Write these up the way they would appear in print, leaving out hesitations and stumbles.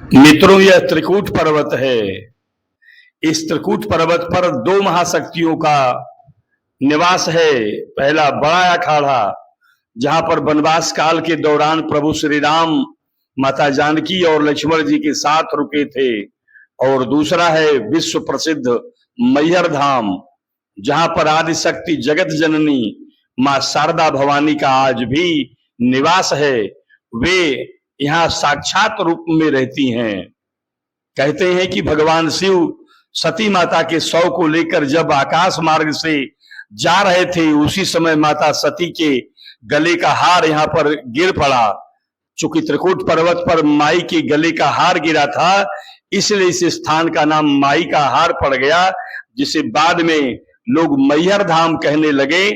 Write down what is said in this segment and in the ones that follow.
मित्रों, यह त्रिकूट पर्वत है। इस त्रिकूट पर्वत पर दो महाशक्तियों का निवास है। पहला बड़ा अखाड़ा, जहां पर वनवास काल के दौरान प्रभु श्री राम माता जानकी और लक्ष्मण जी के साथ रुके थे। और दूसरा है विश्व प्रसिद्ध मैहर धाम, जहां पर आदिशक्ति जगत जननी मां शारदा भवानी का आज भी निवास है। वे यहाँ साक्षात रूप में रहती हैं। कहते हैं कि भगवान शिव सती माता के शव को लेकर जब आकाश मार्ग से जा रहे थे, उसी समय माता सती के गले का हार यहाँ पर गिर पड़ा। चूंकि त्रिकूट पर्वत पर माई के गले का हार गिरा था, इसलिए इस स्थान का नाम माई का हार पड़ गया, जिसे बाद में लोग मैहर धाम कहने लगे।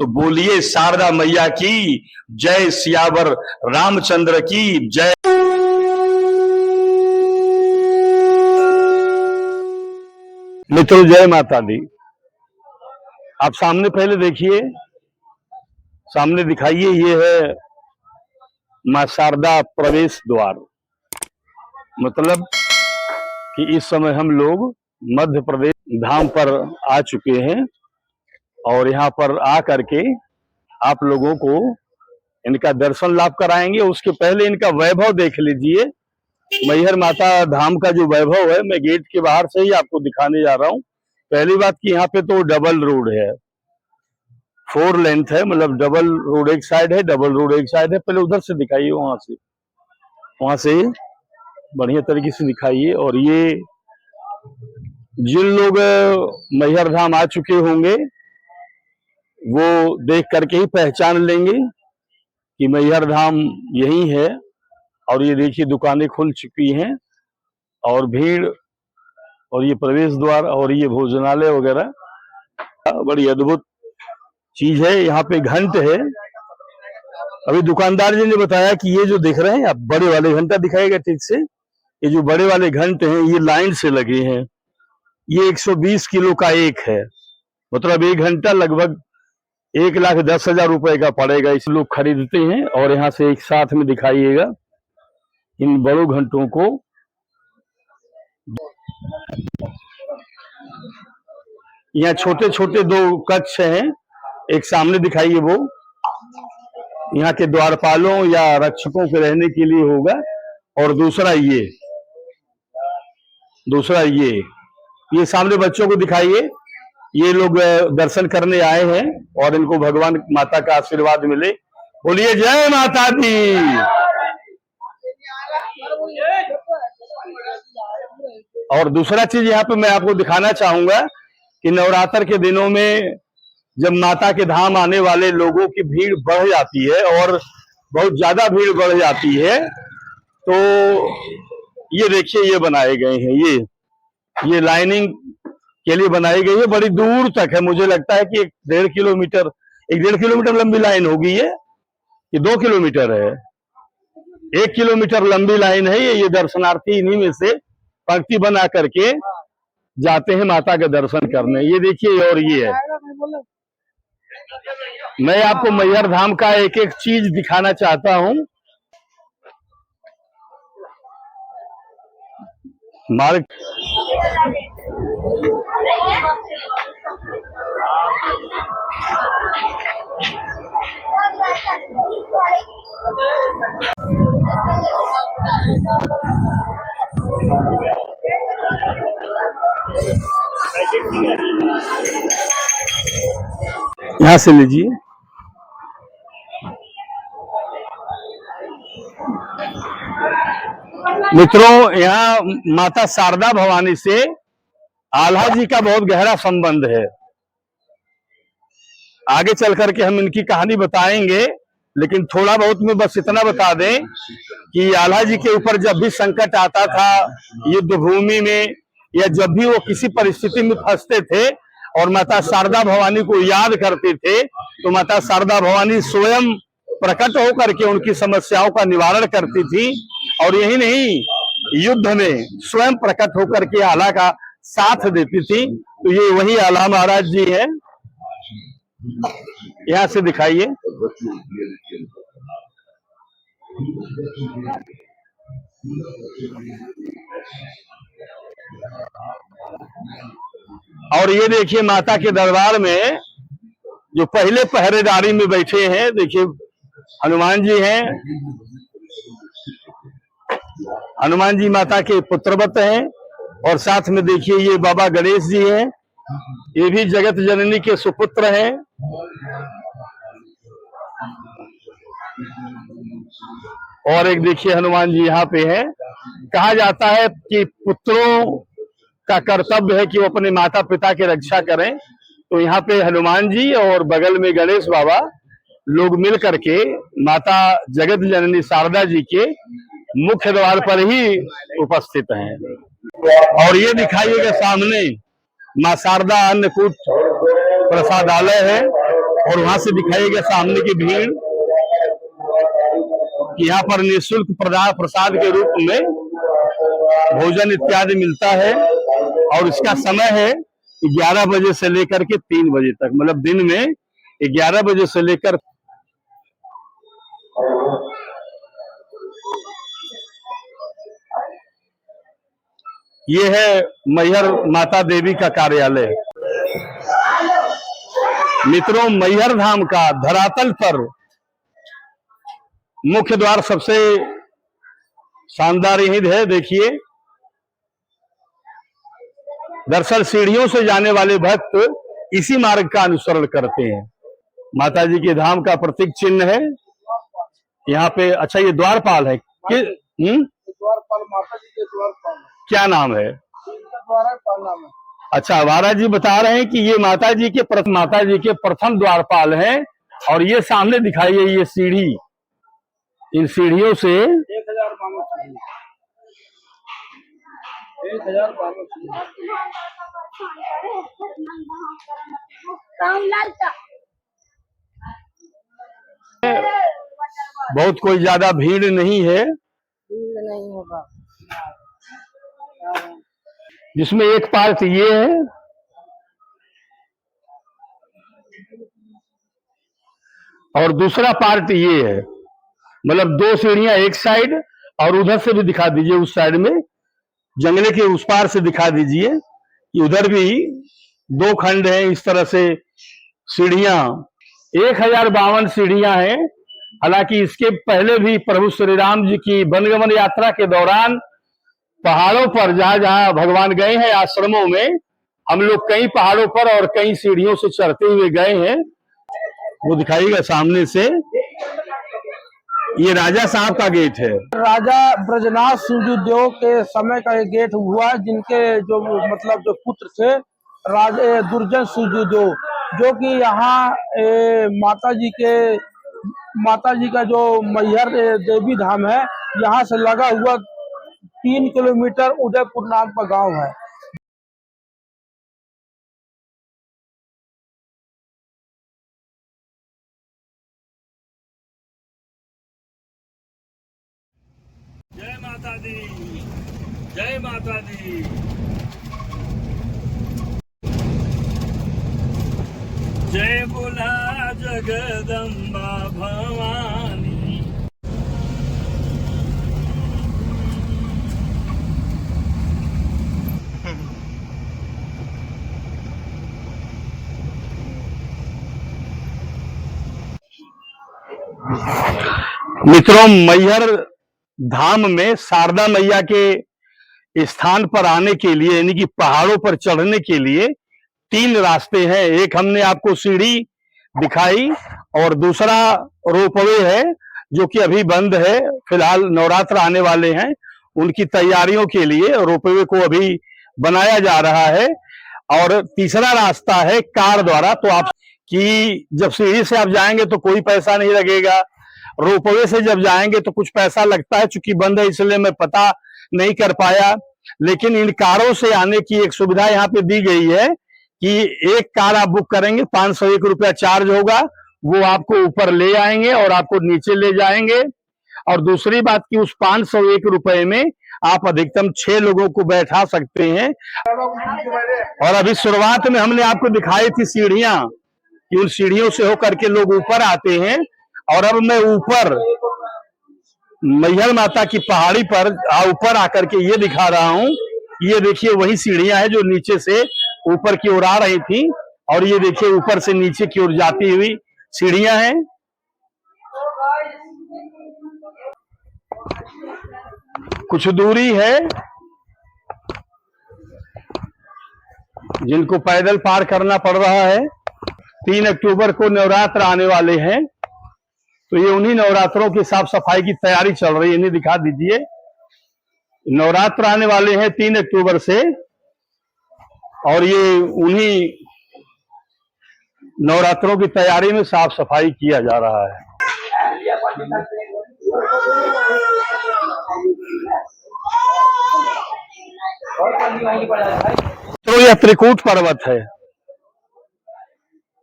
तो बोलिए शारदा मैया की जय, सियावर रामचंद्र की जय। मित्रों, जय माता दी। आप सामने पहले देखिए, सामने दिखाइए, ये है मां शारदा प्रवेश द्वार। मतलब कि इस समय हम लोग मध्य प्रदेश धाम पर आ चुके हैं और यहाँ पर आ करके आप लोगों को इनका दर्शन लाभ कराएंगे। उसके पहले इनका वैभव देख लीजिए। मैहर माता धाम का जो वैभव है, मैं गेट के बाहर से ही आपको दिखाने जा रहा हूँ। पहली बात कि यहाँ पे तो डबल रोड है, 4 लेंथ है, मतलब डबल रोड एक साइड है, डबल रोड एक साइड है। पहले उधर से दिखाइए, वहां से बढ़िया तरीके से दिखाइए। और ये जिन लोग मैहर धाम आ चुके होंगे वो देख करके ही पहचान लेंगे कि मैहर धाम यही है। और ये देखिए, दुकानें खुल चुकी हैं और भीड़, और ये प्रवेश द्वार और ये भोजनालय वगैरह, बड़ी अद्भुत चीज है। यहाँ पे घंट है। अभी दुकानदार जी ने बताया कि ये जो दिख रहे हैं, आप बड़े वाले घंटा दिखाएगा ठीक से, ये जो बड़े वाले घंट हैं ये लाइन से लगे हैं। ये 120 किलो का एक है, मतलब एक घंटा लगभग 1,10,000 रुपए का पड़ेगा। इस लोग खरीदते हैं। और यहाँ से एक साथ में दिखाइएगा इन बड़ों घंटों को। यहाँ छोटे छोटे 2 कक्ष हैं, एक सामने दिखाइए, वो यहाँ के द्वारपालों या रक्षकों के रहने के लिए होगा। और दूसरा ये सामने बच्चों को दिखाइए। ये लोग दर्शन करने आए हैं और इनको भगवान माता का आशीर्वाद मिले। बोलिए जय माता दी। और दूसरा चीज यहाँ पे मैं आपको दिखाना चाहूंगा कि नवरात्र के दिनों में जब माता के धाम आने वाले लोगों की भीड़ बढ़ जाती है और बहुत ज्यादा भीड़ बढ़ जाती है, तो ये देखिए, ये बनाए गए हैं, ये लाइनिंग के लिए बनाई गई है। बड़ी दूर तक है, मुझे लगता है कि 1.5 किलोमीटर लंबी लाइन होगी ये 2 किलोमीटर है। 1 किलोमीटर लंबी लाइन है ये दर्शनार्थी इन्हीं में से पंक्ति बना करके जाते हैं माता के दर्शन करने। ये देखिए, और ये है, मैं आपको मैहर धाम का एक एक चीज दिखाना चाहता हूँ। मार्ग यहां से लीजिए। मित्रों, यहाँ माता शारदा भवानी से आल्हा जी का बहुत गहरा संबंध है। आगे चल करके हम इनकी कहानी बताएंगे, लेकिन थोड़ा बहुत में बस इतना बता दें कि आल्हा जी के ऊपर जब भी संकट आता था युद्ध भूमि में, या जब भी वो किसी परिस्थिति में फंसते थे और माता शारदा भवानी को याद करते थे, तो माता शारदा भवानी स्वयं प्रकट होकर के उनकी समस्याओं का निवारण करती थी। और यही नहीं, युद्ध में स्वयं प्रकट होकर के आल्हा का साथ देती थी। तो ये वही आल्हा महाराज जी है। यहां से दिखाइए। और ये देखिए माता के दरबार में जो पहले पहरेदारी में बैठे हैं, देखिए हनुमान जी हैं। हनुमान जी माता के पुत्रवत हैं और साथ में देखिए ये बाबा गणेश जी हैं, ये भी जगत जननी के सुपुत्र हैं। और एक देखिए हनुमान जी यहाँ पे हैं। कहा जाता है कि पुत्रों का कर्तव्य है कि वो अपने माता पिता की रक्षा करें, तो यहाँ पे हनुमान जी और बगल में गणेश बाबा लोग मिल करके माता जगत जननी शारदा जी के मुख्य द्वार पर ही उपस्थित हैं। और ये दिखाइएगा सामने मां शारदा अन्नकूट प्रसादालय है, और वहां से दिखाइएगा सामने की भीड़ कि यहाँ पर निःशुल्क प्रसाद के रूप में भोजन इत्यादि मिलता है। और इसका समय है 11 बजे से लेकर के 3 बजे तक, मतलब दिन में 11 बजे से लेकर। ये है मैहर माता देवी का कार्यालय। मित्रों, मैहर धाम का धरातल पर मुख्य द्वार सबसे शानदार यही है। देखिए, दरअसल सीढ़ियों से जाने वाले भक्त इसी मार्ग का अनुसरण करते हैं। माता जी के धाम का प्रतीक चिन्ह है यहाँ पे। अच्छा, ये द्वारपाल है कि द्वारपाल माता जी के द्वारपाल। क्या नाम है? द्वारपाल नाम है। अच्छा, वारा जी बता रहे हैं कि ये माता जी के प्रथम द्वारपाल हैं। और ये सामने दिखाई है ये सीढ़ी, इन सीढ़ियों से 1000 बहुत कोई ज्यादा भीड़ नहीं है, नहीं होगा। जिसमें एक पार्ट ये है और दूसरा पार्ट ये है। मतलब 2 सीढ़ियां एक साइड, और उधर से भी दिखा दीजिए, उस साइड में जंगले के उस पार से दिखा दीजिए कि उधर भी 2 खंड हैं। इस तरह से सीढ़ियां 1052 सीढ़ियां हैं। हालांकि इसके पहले भी प्रभु श्री राम जी की वनगमन यात्रा के दौरान पहाड़ों पर जहां जहां भगवान गए हैं आश्रमों में, हम लोग कई पहाड़ों पर और कई सीढ़ियों से चढ़ते हुए गए हैं। वो दिखाइएगा सामने से, ये राजा साहब का गेट है। राजा ब्रजनाथ सूर्यदेव के समय का ये गेट हुआ, जिनके जो मतलब जो पुत्र थे राजा दुर्जन सूर्यदेव, जो कि यहाँ माता जी का जो मैहर देवी धाम है, यहाँ से लगा हुआ 3 किलोमीटर उदयपुर नाम का गांव है। जय माता दी, जय माता दी। जय बोला जगदम्बा भवानी। मित्रों, मैहर धाम में शारदा मैया के स्थान पर आने के लिए, यानी कि पहाड़ों पर चढ़ने के लिए 3 रास्ते हैं। एक हमने आपको सीढ़ी दिखाई, और दूसरा रोपवे है जो कि अभी बंद है। फिलहाल नवरात्र आने वाले हैं, उनकी तैयारियों के लिए रोपवे को अभी बनाया जा रहा है। और तीसरा रास्ता है कार द्वारा। तो आप कि जब सीढ़ी से आप जाएंगे तो कोई पैसा नहीं लगेगा, रोपवे से जब जाएंगे तो कुछ पैसा लगता है। चूंकि बंद है इसलिए मैं पता नहीं कर पाया, लेकिन इन कारों से आने की एक सुविधा यहाँ पे दी गई है कि एक कार आप बुक करेंगे, 501 रुपया चार्ज होगा, वो आपको ऊपर ले आएंगे और आपको नीचे ले जाएंगे। और दूसरी बात कि उस 501 रुपए में आप अधिकतम 6 लोगों को बैठा सकते हैं। और अभी शुरुआत में हमने आपको दिखाई थी सीढ़ियां, कि उन सीढ़ियों से होकर के लोग ऊपर आते हैं। और अब मैं ऊपर मैहर माता की पहाड़ी पर ऊपर आकर के ये दिखा रहा हूँ। ये देखिए वही सीढ़ियां हैं जो नीचे से ऊपर की ओर आ रही थी, और ये देखिए ऊपर से नीचे की ओर जाती हुई सीढ़ियां हैं। कुछ दूरी है जिनको पैदल पार करना पड़ रहा है। 3 अक्टूबर को नवरात्र आने वाले हैं, तो ये उन्हीं नवरात्रों की साफ सफाई की तैयारी चल रही है। इन्हें दिखा दीजिए, नवरात्र आने वाले हैं 3 अक्टूबर से, और ये उन्हीं नवरात्रों की तैयारी में साफ सफाई किया जा रहा है। तो यह त्रिकूट पर्वत है।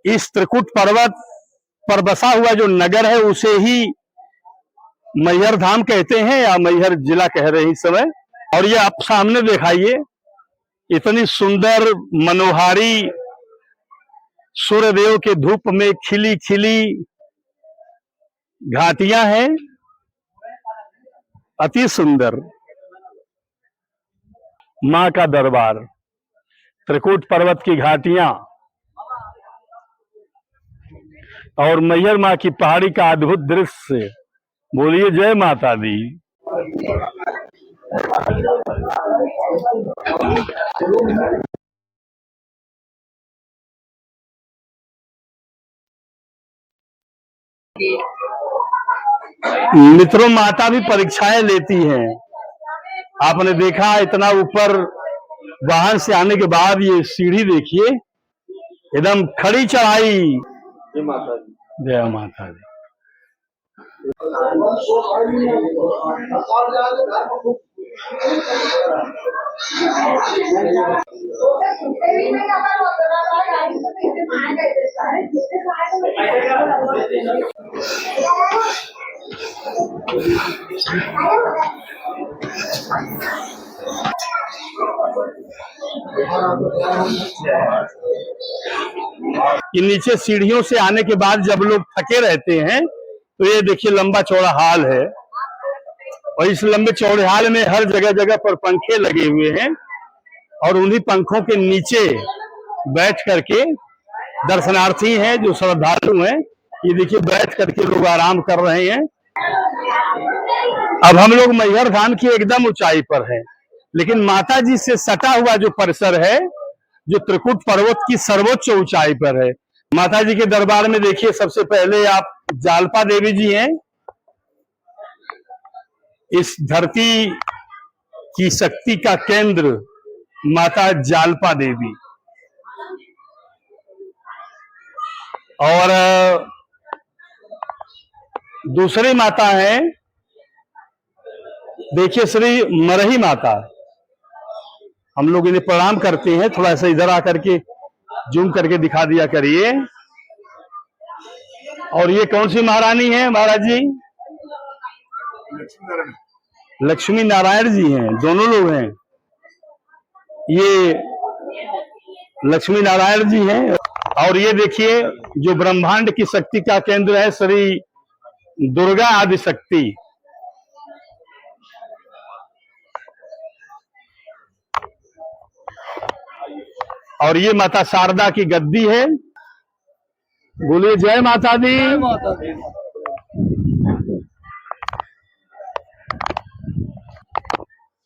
इस त्रिकूट पर्वत पर बसा हुआ जो नगर है उसे ही मैहर धाम कहते हैं, या मैहर जिला कह रहे हैं इस समय। और ये आप सामने दिखाइए, इतनी सुंदर मनोहारी सूर्यदेव के धूप में खिली खिली घाटियां हैं, अति सुंदर। मां का दरबार, त्रिकूट पर्वत की घाटियां और मैहर मां की पहाड़ी का अद्भुत दृश्य। बोलिए जय माता दी। मित्रों, माता भी परीक्षाएं लेती हैं। आपने देखा इतना ऊपर वाहन से आने के बाद ये सीढ़ी देखिए, एकदम खड़ी चढ़ाई। जय माता दी, जय माता दी। ये नीचे सीढ़ियों से आने के बाद जब लोग थके रहते हैं तो ये देखिए लंबा चौड़ा हाल है, और इस लंबे चौड़े हाल में हर जगह जगह पर पंखे लगे हुए हैं, और उन्हीं पंखों के नीचे बैठ करके दर्शनार्थी हैं जो श्रद्धालु हैं, ये देखिए बैठ करके लोग आराम कर रहे हैं। अब हम लोग मैहर धाम की एकदम ऊंचाई पर हैं, लेकिन माता जी से सटा हुआ जो परिसर है, जो त्रिकूट पर्वत की सर्वोच्च ऊंचाई पर है। माता जी के दरबार में देखिए, सबसे पहले आप जालपा देवी जी हैं। इस धरती की शक्ति का केंद्र माता जालपा देवी, और दूसरी माता है देखिए श्री मरही माता। हम लोग इन्हें प्रणाम करते हैं। थोड़ा सा इधर आकर के जूम करके दिखा दिया करिए। और ये कौन सी महारानी है महाराज जी? लक्ष्मी नारायण जी हैं, दोनों लोग हैं। ये लक्ष्मी नारायण जी हैं। और ये देखिए जो ब्रह्मांड की शक्ति का केंद्र है, श्री दुर्गा आदि शक्ति। और ये माता शारदा की गद्दी है। बोलिए जय माता दी।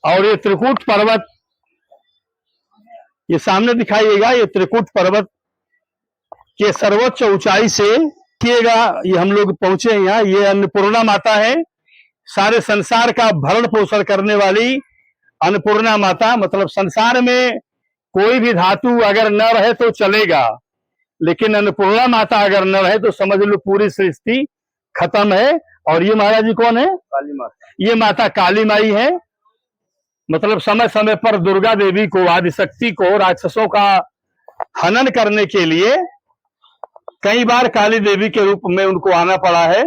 और ये त्रिकूट पर्वत, ये सामने दिखाइएगा, ये त्रिकूट पर्वत के सर्वोच्च ऊंचाई से देखिएगा, ये हम लोग पहुंचे हैं यहाँ। ये अन्नपूर्णा माता है, सारे संसार का भरण पोषण करने वाली अन्नपूर्णा माता। मतलब संसार में कोई भी धातु अगर न रहे तो चलेगा, लेकिन अन्नपूर्णा माता अगर न रहे तो समझ लो पूरी सृष्टि खत्म है। और ये महाराज जी कौन है? काली माता। ये माता काली माई है। मतलब समय समय पर दुर्गा देवी को, आदिशक्ति को, राक्षसों का हनन करने के लिए कई बार काली देवी के रूप में उनको आना पड़ा है।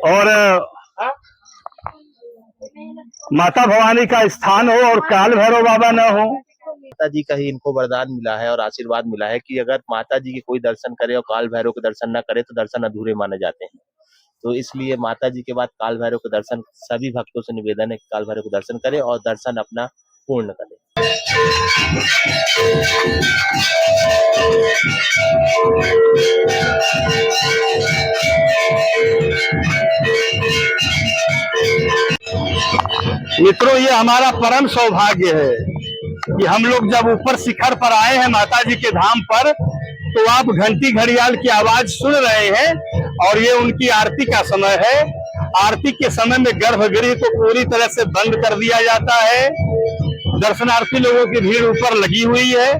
और माता भवानी का स्थान हो और काल भैरव बाबा न हो, माता जी का ही इनको वरदान मिला है और आशीर्वाद मिला है कि अगर माता जी के कोई दर्शन करे और काल भैरव के दर्शन न करे तो दर्शन अधूरे माने जाते हैं। तो इसलिए माता जी के बाद काल भैरव के दर्शन, सभी भक्तों से निवेदन है कि काल भैरव के दर्शन करें और दर्शन अपना पूर्ण करें। मित्रों, ये हमारा परम सौभाग्य है कि हम लोग जब ऊपर शिखर पर आए हैं माता जी के धाम पर, तो आप घंटी घड़ियाल की आवाज सुन रहे हैं और ये उनकी आरती का समय है। आरती के समय में गर्भगृह को पूरी तरह से बंद कर दिया जाता है। दर्शनार्थी लोगों की भीड़ ऊपर लगी हुई है,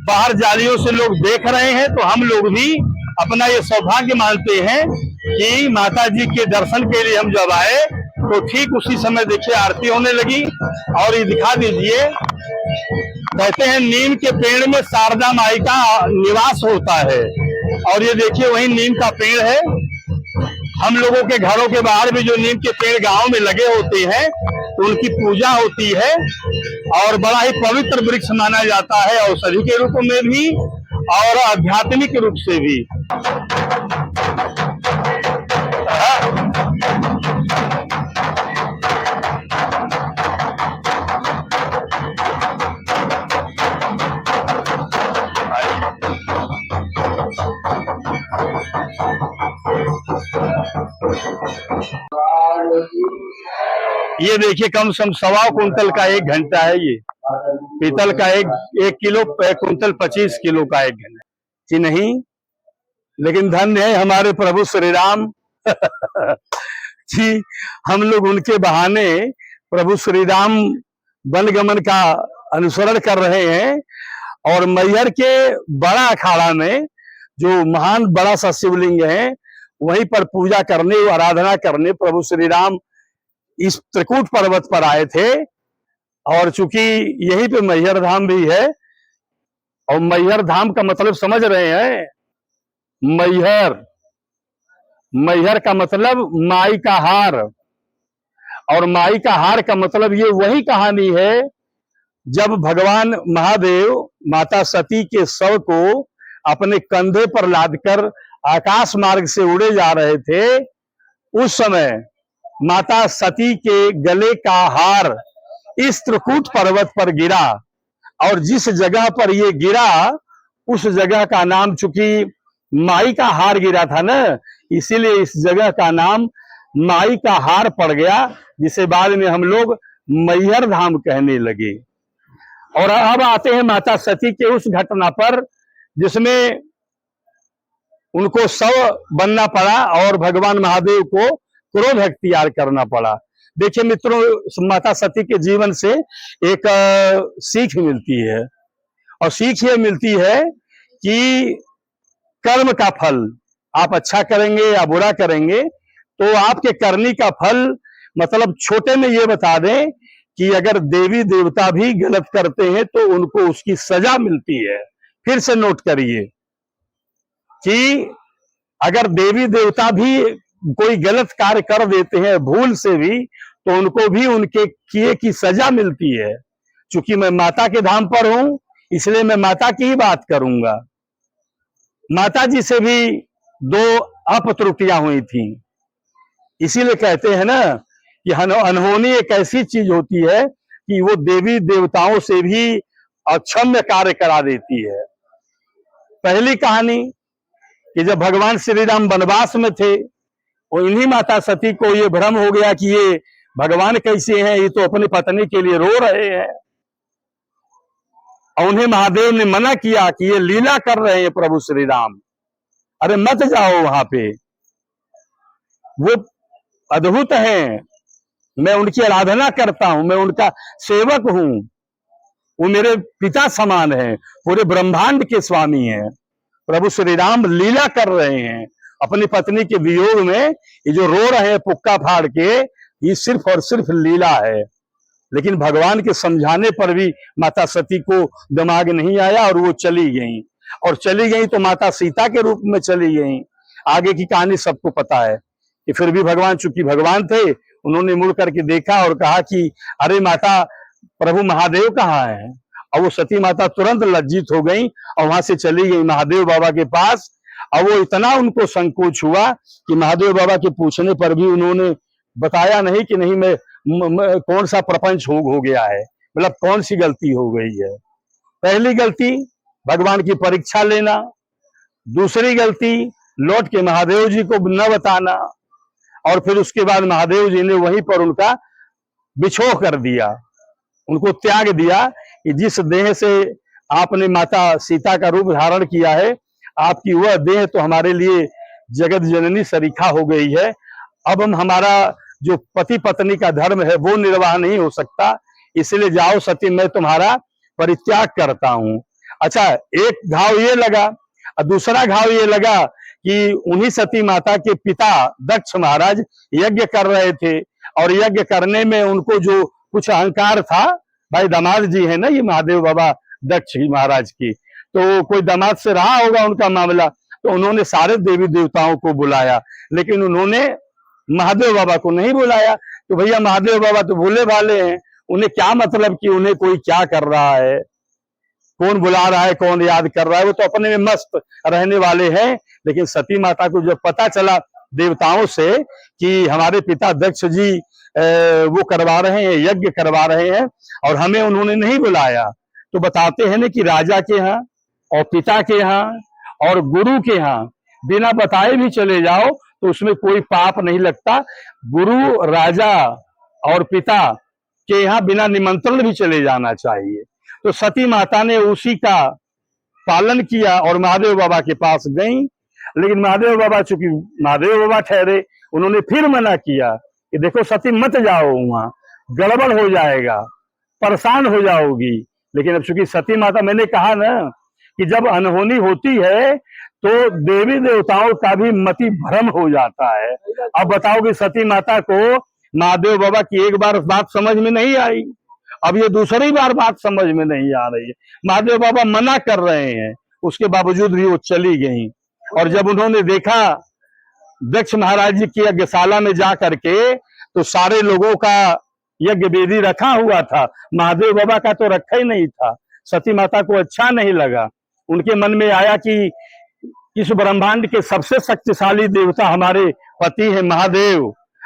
बाहर जालियों से लोग देख रहे हैं। तो हम लोग भी अपना ये सौभाग्य मानते हैं कि माता जी के दर्शन के लिए हम जब आए तो ठीक उसी समय देखिए आरती होने लगी। और ये दिखा दीजिए, कहते हैं नीम के पेड़ में शारदा माई का निवास होता है, और ये देखिए वही नीम का पेड़ है। हम लोगों के घरों के बाहर भी जो नीम के पेड़ गांव में लगे होते हैं तो उनकी पूजा होती है और बड़ा ही पवित्र वृक्ष माना जाता है, औषधि के रूप में भी और आध्यात्मिक रूप से भी। ये देखिए कम से कम 1.25 कुंटल का एक घंटा है। ये पीतल का एक किलो, कुंटल 25 किलो का एक घंटा जी नहीं। लेकिन धन्य है हमारे प्रभु श्री राम जी, हम लोग उनके बहाने प्रभु श्री राम वनगमन का अनुसरण कर रहे हैं। और मैहर के बड़ा अखाड़ा में जो महान बड़ा सा शिवलिंग है, वहीं पर पूजा करने, आराधना करने प्रभु श्री राम इस त्रिकूट पर्वत पर आए थे। और चूंकि यहीं पे मैहर धाम भी है, और मैहर धाम का मतलब समझ रहे हैं, मैहर, मैहर का मतलब माई का हार, और माई का हार का मतलब ये वही कहानी है जब भगवान महादेव माता सती के शव को अपने कंधे पर लादकर आकाश मार्ग से उड़े जा रहे थे। उस समय माता सती के गले का हार इस त्रिकूट पर्वत पर गिरा, और जिस जगह पर ये गिरा उस जगह का नाम, चूंकि माई का हार गिरा था ना, इसीलिए इस जगह का नाम माई का हार पड़ गया, जिसे बाद में हम लोग मैहर धाम कहने लगे। और अब आते हैं माता सती के उस घटना पर जिसमें उनको शव बनना पड़ा और भगवान महादेव को क्रोध अख्तियार करना पड़ा। देखिए मित्रों, माता सती के जीवन से एक सीख मिलती है, और सीख ये मिलती है कि कर्म का फल, आप अच्छा करेंगे या बुरा करेंगे तो आपके करनी का फल, मतलब छोटे में ये बता दें कि अगर देवी देवता भी गलत करते हैं तो उनको उसकी सजा मिलती है। फिर से नोट करिए कि अगर देवी देवता भी कोई गलत कार्य कर देते हैं भूल से भी, तो उनको भी उनके किए की सजा मिलती है। चूंकि मैं माता के धाम पर हूं, इसलिए मैं माता की ही बात करूंगा। माता जी से भी 2 अपत्रुटियां हुई थी, इसीलिए कहते हैं ना कि अनहोनी एक ऐसी चीज होती है कि वो देवी देवताओं से भी अक्षम्य कार्य करा देती है। पहली कहानी कि जब भगवान श्री राम वनवास में थे, और इन्हीं माता सती को ये भ्रम हो गया कि ये भगवान कैसे हैं, ये तो अपनी पत्नी के लिए रो रहे हैं, और उन्हें महादेव ने मना किया कि ये लीला कर रहे हैं प्रभु श्री राम, अरे मत जाओ वहां पे, वो अद्भुत हैं, मैं उनकी आराधना करता हूं, मैं उनका सेवक हूं, वो मेरे पिता समान हैं, पूरे ब्रह्मांड के स्वामी हैं। प्रभु श्री राम लीला कर रहे हैं अपनी पत्नी के वियोग में, ये जो रो रहे हैं पुक्का फाड़ के, ये सिर्फ और सिर्फ लीला है। लेकिन भगवान के समझाने पर भी माता सती को दिमाग नहीं आया और वो चली गई, और चली गई तो माता सीता के रूप में चली गई। आगे की कहानी सबको पता है कि फिर भी भगवान, चूंकि भगवान थे, उन्होंने मुड़ करके देखा और कहा कि अरे माता, प्रभु महादेव कहाँ हैं? और वो सती माता तुरंत लज्जित हो गई और वहां से चली गई महादेव बाबा के पास। और वो इतना उनको संकोच हुआ कि महादेव बाबा के पूछने पर भी उन्होंने बताया नहीं कि नहीं मैं कौन सा प्रपंच हो गया है, मतलब कौन सी गलती हो गई है। पहली गलती भगवान की परीक्षा लेना, दूसरी गलती लौट के महादेव जी को न बताना, और फिर उसके बाद महादेव जी ने वहीं पर उनका बिछोह कर दिया, उनको त्याग दिया कि जिस देह से आपने माता सीता का रूप धारण किया है, आपकी वह देह तो हमारे लिए जगत जननी सरीखा हो गई है। अब हम हमारा जो पति पत्नी का धर्म है वो निर्वाह नहीं हो सकता, इसलिए जाओ सती, मैं तुम्हारा परित्याग करता हूं। अच्छा, एक घाव ये लगा, और दूसरा घाव ये लगा कि उन्हीं सती माता के पिता दक्ष महाराज यज्ञ कर रहे थे, और यज्ञ करने में उनको जो कुछ अहंकार था, भाई दामाद जी है ना ये महादेव बाबा दक्ष महाराज की, तो कोई दामाद से रहा होगा उनका मामला, तो उन्होंने सारे देवी देवताओं को बुलाया, लेकिन उन्होंने महादेव बाबा को नहीं बुलाया। तो भैया महादेव बाबा तो भोले भाले हैं, उन्हें क्या मतलब कि उन्हें कोई क्या कर रहा है, कौन बुला रहा है, कौन याद कर रहा है, वो तो अपने में मस्त रहने वाले हैं। लेकिन सती माता को जब पता चला देवताओं से कि हमारे पिता दक्ष जी वो करवा रहे हैं, यज्ञ करवा रहे हैं, और हमें उन्होंने नहीं बुलाया, तो बताते हैं ना कि राजा के यहाँ और पिता के यहाँ और गुरु के यहाँ बिना बताए भी चले जाओ तो उसमें कोई पाप नहीं लगता। गुरु, राजा और पिता के यहाँ बिना निमंत्रण भी चले जाना चाहिए। तो सती माता ने उसी का पालन किया और महादेव बाबा के पास गई, लेकिन महादेव बाबा चूंकि महादेव बाबा ठहरे, उन्होंने फिर मना किया कि देखो सती मत जाओ, वहां गड़बड़ हो जाएगा, परेशान हो जाओगी। लेकिन अब चूंकि सती माता, मैंने कहा ना कि जब अनहोनी होती है तो देवी देवताओं का भी मति भ्रम हो जाता है। अब बताओ कि सती माता को महादेव बाबा की एक बार बात समझ में नहीं आई, अब ये दूसरी बार बात समझ में नहीं आ रही है। महादेव बाबा मना कर रहे हैं, उसके बावजूद भी वो चली गई। और जब उन्होंने देखा दक्ष महाराज जी की यज्ञशाला में जा करके, तो सारे लोगों का यज्ञ वेदी रखा हुआ था, महादेव बाबा का तो रखा ही नहीं था। सती माता को अच्छा नहीं लगा, उनके मन में आया कि इस ब्रह्मांड के सबसे शक्तिशाली देवता हमारे पति हैं महादेव,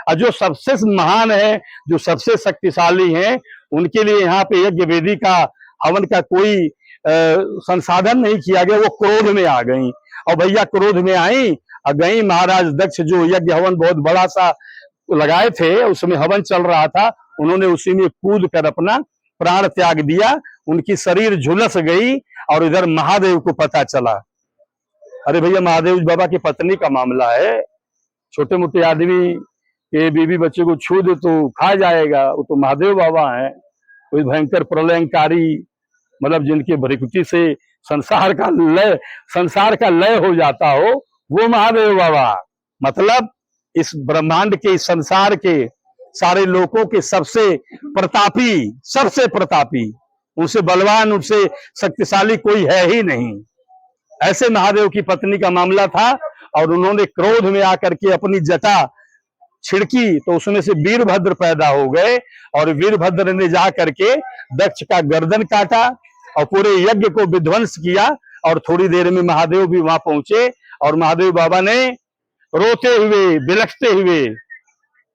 और जो सबसे महान है, जो सबसे शक्तिशाली हैं, उनके लिए यहाँ पे यज्ञ वेदी का हवन का कोई संसाधन नहीं किया गया। वो क्रोध में आ गई, और भैया क्रोध में आई और गई। महाराज दक्ष जो यज्ञ हवन बहुत बड़ा सा लगाए थे, उसमें हवन चल रहा था, उन्होंने उसी में कूद कर अपना प्राण त्याग दिया। उनकी शरीर झुलस गई, और इधर महादेव को पता चला, अरे भैया महादेव बाबा की पत्नी का मामला है, छोटे मोटे आदमी के बीवी बच्चे को छू दे तो खा जाएगा, वो तो महादेव बाबा हैं, कोई भयंकर प्रलयंकारी, मतलब जिनके भृकुटी से संसार का लय हो जाता हो, वो महादेव बाबा। मतलब इस ब्रह्मांड के, इस संसार के सारे लोगों के सबसे प्रतापी, उनसे बलवान, उनसे शक्तिशाली कोई है ही नहीं। ऐसे महादेव की पत्नी का मामला था, और उन्होंने क्रोध में आकर के अपनी जटा छिड़की, तो उसमें से वीरभद्र पैदा हो गए, और वीरभद्र ने जा करके दक्ष का गर्दन काटा और पूरे यज्ञ को विध्वंस किया। और थोड़ी देर में महादेव भी वहां पहुंचे, और महादेव बाबा ने रोते हुए, बिलखते हुए,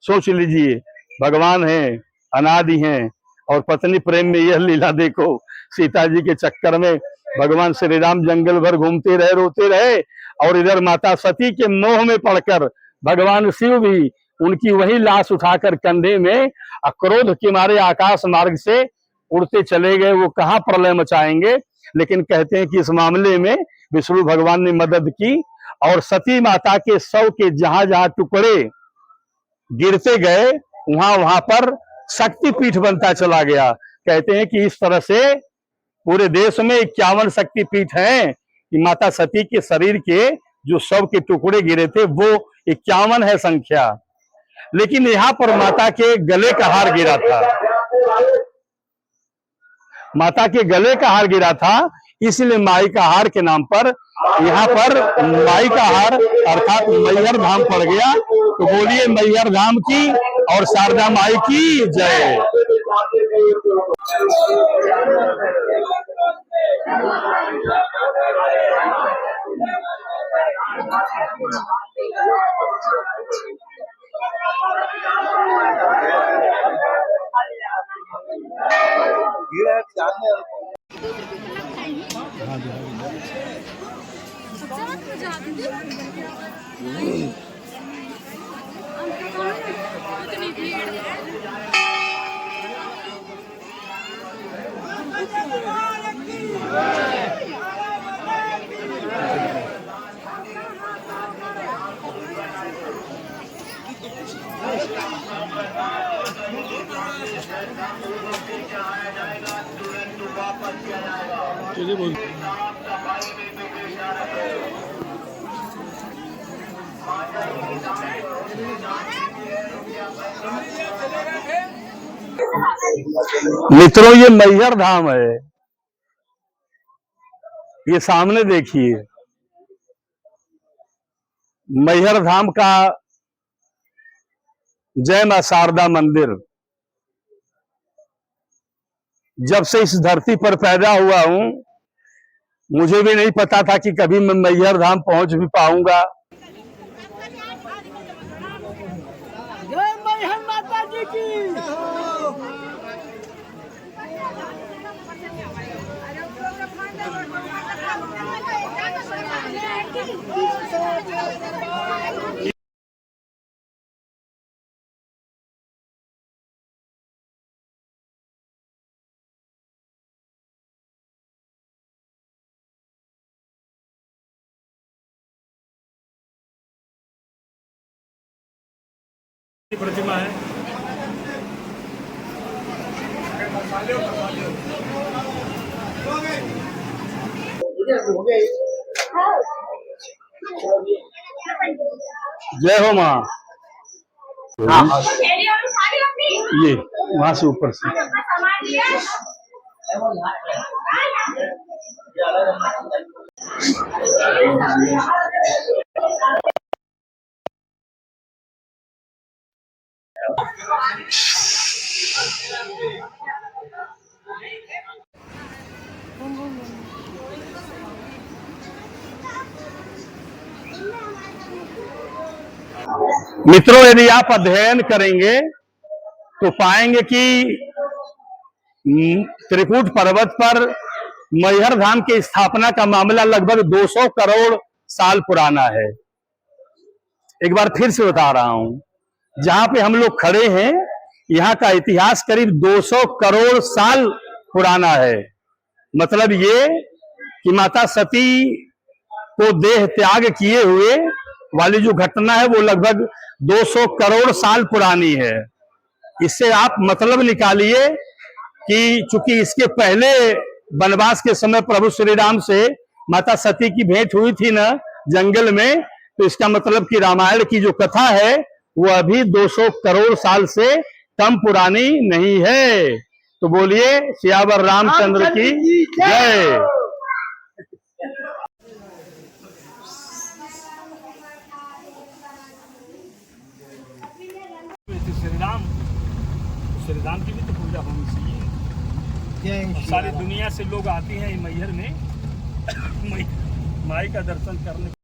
सोच लीजिए भगवान हैं, अनादि हैं, और पत्नी प्रेम में यह लीला देखो, सीता जी के चक्कर में भगवान श्री राम जंगल भर घूमते रहे, रोते रहे, और इधर माता सती के मोह में पड़कर भगवान शिव भी उनकी वही लाश उठाकर कंधे में क्रोध के मारे आकाश मार्ग से उड़ते चले गए। वो कहाँ प्रलय मचाएंगे, लेकिन कहते हैं कि इस मामले में विष्णु भगवान ने मदद की, और सती माता के शव के जहां जहां टुकड़े गिरते गए, वहां पर शक्तिपीठ बनता चला गया। कहते हैं कि इस तरह से पूरे देश में 51 शक्तिपीठ हैं, कि माता सती के शरीर के जो शव के टुकड़े गिरे थे वो 51 है संख्या। लेकिन यहाँ पर माता के गले का हार गिरा था, माता के गले का हार गिरा था, इसलिए माई का हार के नाम पर यहाँ पर माई का हार अर्थात मैहर धाम पड़ गया। तो बोलिए मैहर धाम की और शारदा माई की जय। इतनी भीड़ मित्रों, ये मैहर धाम है। ये सामने देखिए, मैहर धाम का जय मां शारदा मंदिर। जब से इस धरती पर पैदा हुआ हूं, मुझे भी नहीं पता था कि कभी मैं मैहर धाम पहुंच भी पाऊंगा। जय मैहर माता जी की। प्रतिमा है। जय हो मां। ये वहां से ऊपर से मित्रों, यदि आप अध्ययन करेंगे तो पाएंगे कि त्रिकूट पर्वत पर मैहर धाम की स्थापना का मामला लगभग 200 करोड़ साल पुराना है। एक बार फिर से बता रहा हूं, जहां पे हम लोग खड़े हैं, यहाँ का इतिहास करीब 200 करोड़ साल पुराना है। मतलब ये कि माता सती को देह त्याग किए हुए वाली जो घटना है वो लगभग 200 करोड़ साल पुरानी है। इससे आप मतलब निकालिए कि चूंकि इसके पहले वनवास के समय प्रभु श्री राम से माता सती की भेंट हुई थी ना जंगल में, तो इसका मतलब कि रामायण की जो कथा है वो अभी 200 करोड़ साल से कम पुरानी नहीं है। तो बोलिए सियावर रामचंद्र की जय। श्री राम की भी तो पूजा होनी चाहिए। सारी दुनिया से लोग आते हैं मैहर में माई का दर्शन करने।